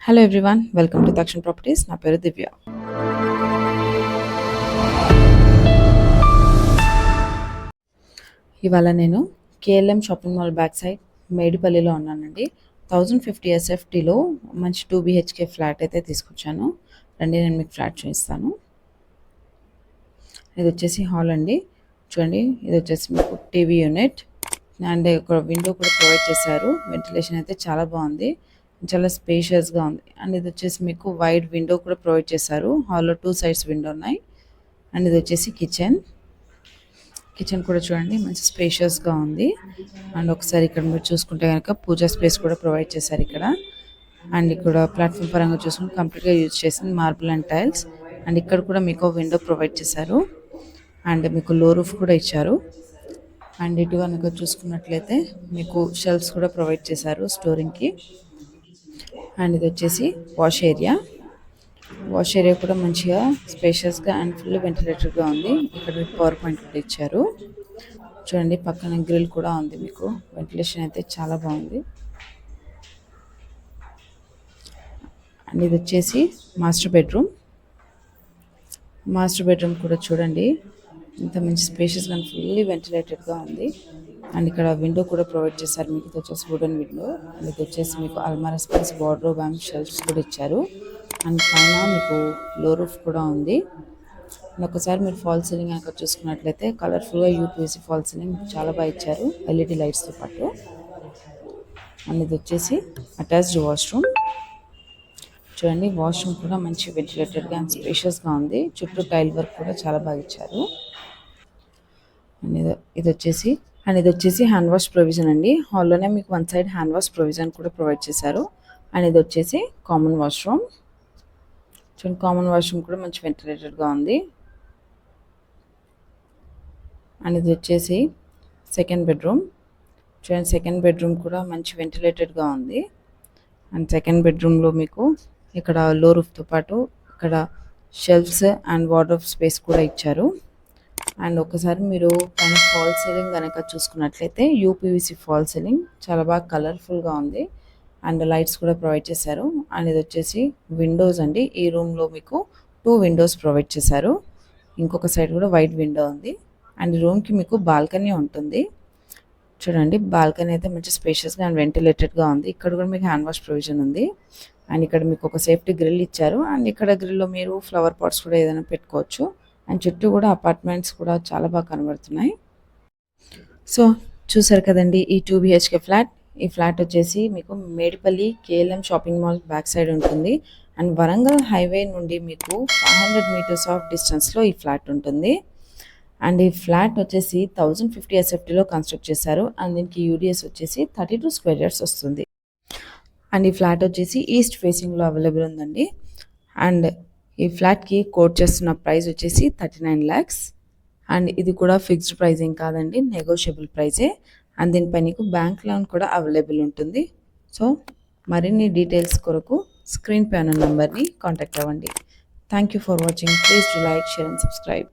Hello everyone, welcome to Dakshin properties. నా పేరు దివ్య. ఇవాళ నేను KLM shopping mall back side మేడిపల్లిలో ఉన్నానండి. 1050 SFTలో మంచి 2 BHK ఫ్లాట్ అయితే తీసుకొచ్చాను. రండి, నేను మీకు ఫ్లాట్ చూపిస్తాను. ఇది వచ్చేసి హాల్ అండి. చూడండి, ఇది వచ్చేసి మీకు టీవీ యూనిట్ అండ్ ఒక విండో కూడా ప్రొవైడ్ చేశారు. వెంటిలేషన్ అయితే చాలా బాగుంది, చాలా స్పేషియస్గా ఉంది. అండ్ ఇది వచ్చేసి మీకు వైడ్ విండో కూడా ప్రొవైడ్ చేశారు. హాల్లో 2 సైడ్స్ విండో ఉన్నాయి. అండ్ ఇది వచ్చేసి కిచెన్ కూడా చూడండి, మంచి స్పేషియస్గా ఉంది. అండ్ ఒకసారి ఇక్కడ మీరు చూసుకుంటే కనుక పూజా స్పేస్ కూడా ప్రొవైడ్ చేశారు ఇక్కడ. అండ్ ఇక్కడ ప్లాట్ఫామ్ పరంగా చూసుకుంటే కంప్లీట్గా యూజ్ చేసింది మార్బుల్ అండ్ టైల్స్. అండ్ ఇక్కడ కూడా మీకు విండో ప్రొవైడ్ చేశారు. అండ్ మీకు లో రూఫ్ కూడా ఇచ్చారు. అండ్ ఇటు కనుక చూసుకున్నట్లయితే మీకు షెల్ఫ్స్ కూడా ప్రొవైడ్ చేశారు స్టోరింగ్కి. అండ్ ఇది వచ్చేసి వాష్ ఏరియా కూడా మంచిగా స్పేషియస్గా అండ్ ఫుల్ వెంటిలేటెడ్గా ఉంది. ఇక్కడ పవర్ పాయింట్ కూడా ఇచ్చారు. చూడండి, పక్కన గ్రిల్ కూడా ఉంది. మీకు వెంటిలేషన్ అయితే చాలా బాగుంది. అండ్ ఇది వచ్చేసి మాస్టర్ బెడ్రూమ్ కూడా చూడండి, ఇంత మంచి స్పేషియస్గా అండ్ ఫుల్లీ వెంటిలేటెడ్గా ఉంది. అండ్ ఇక్కడ విండో కూడా ప్రొవైడ్ చేశారు మీకు. ఇది వచ్చేసి వుడెన్ విండో. అండ్ ఇది వచ్చేసి మీకు అల్మారా స్పేస్, వార్డ్రోబ్ అండ్ షెల్ఫ్స్ కూడా ఇచ్చారు. అండ్ పైన మీకు లో రూఫ్ కూడా ఉంది. అండ్ ఒకసారి మీరు ఫాల్ సీలింగ్ కనుక చూసుకున్నట్లయితే కలర్ఫుల్గా యూపీఎస్సీ ఫాల్ సీలింగ్ చాలా బాగా ఇచ్చారు, LED లైట్స్తో పాటు. అండ్ ఇది వచ్చేసి అటాచ్డ్ వాష్రూమ్. చూడండి, వాష్రూమ్ కూడా మంచి వెంటిలేటెడ్గా అండ్ స్పేషియస్గా ఉంది. చుట్టూ టైల్ వర్క్ కూడా చాలా బాగా ఇచ్చారు. అండ్ ఇది వచ్చేసి హ్యాండ్ వాష్ ప్రొవిజన్ అండి. హాల్లోనే మీకు one side hand wash provision కూడా ప్రొవైడ్ చేశారు. అండ్ ఇది వచ్చేసి కామన్ వాష్రూమ్. చూడండి, కామన్ వాష్రూమ్ కూడా మంచి వెంటిలేటెడ్గా ఉంది. అండ్ ఇది వచ్చేసి సెకండ్ బెడ్రూమ్. చూడండి, సెకండ్ బెడ్రూమ్ కూడా మంచి వెంటిలేటెడ్గా ఉంది. అండ్ సెకండ్ బెడ్రూమ్లో మీకు ఇక్కడ లో రూఫ్తో పాటు ఇక్కడ షెల్ఫ్స్ అండ్ వార్డ్రోబ్ స్పేస్ కూడా ఇచ్చారు. అండ్ ఒకసారి మీరు పైన ఫాల్ సీలింగ్ కనుక చూసుకున్నట్లయితే యూపీవీసీ ఫాల్ సీలింగ్ చాలా బాగా కలర్ఫుల్గా ఉంది. అండ్ లైట్స్ కూడా ప్రొవైడ్ చేశారు. అండ్ ఇది వచ్చేసి విండోస్ అండి. ఈ రూమ్లో మీకు 2 విండోస్ ప్రొవైడ్ చేశారు. ఇంకొక సైడ్ కూడా వైడ్ విండో ఉంది. అండ్ రూమ్కి మీకు బాల్కనీ ఉంటుంది. చూడండి, బాల్కనీ అయితే మంచి స్పేషియస్గా అండ్ వెంటిలేటెడ్గా ఉంది. ఇక్కడ కూడా మీకు హ్యాండ్ వాష్ ప్రొవిజన్ ఉంది. అండ్ ఇక్కడ మీకు ఒక సేఫ్టీ గ్రిల్ ఇచ్చారు. అండ్ ఇక్కడ గ్రిల్లో మీరు ఫ్లవర్ పాట్స్ కూడా ఏదైనా పెట్టుకోవచ్చు. అండ్ చుట్టూ కూడా అపార్ట్మెంట్స్ కూడా చాలా బాగా కనబడుతున్నాయి. సో చూసారు కదండి, ఈ 2 BHK ఫ్లాట్. ఈ ఫ్లాట్ వచ్చేసి మీకు Medipally KLM shopping mall back side ఉంటుంది. అండ్ వరంగల్ హైవే నుండి మీకు 500 మీటర్స్ ఆఫ్ డిస్టెన్స్లో ఈ ఫ్లాట్ ఉంటుంది. అండ్ ఈ ఫ్లాట్ వచ్చేసి 1050 SFTలో కన్స్ట్రక్ట్ చేశారు. అండ్ దీనికి UDS వచ్చేసి 32 స్క్వేర్ యార్డ్స్ వస్తుంది. అండ్ ఈ ఫ్లాట్ వచ్చేసి ఈస్ట్ ఫేసింగ్లో అవైలబుల్ ఉందండి. అండ్ ఈ ఫ్లాట్కి కోట్ చేస్తున్న ప్రైస్ వచ్చేసి 39 lakhs. అండ్ ఇది కూడా ఫిక్స్డ్ ప్రైజింగ్ కాదండి, నెగోషియబుల్ ప్రైజే. అండ్ దీనిపై నీకు బ్యాంక్ లోన్ కూడా అవైలబుల్ ఉంటుంది. సో మరిన్ని డీటెయిల్స్ కొరకు స్క్రీన్ పై ఉన్న నంబర్ని కాంటాక్ట్ అవ్వండి. Thank you for watching. Please do like, share and subscribe.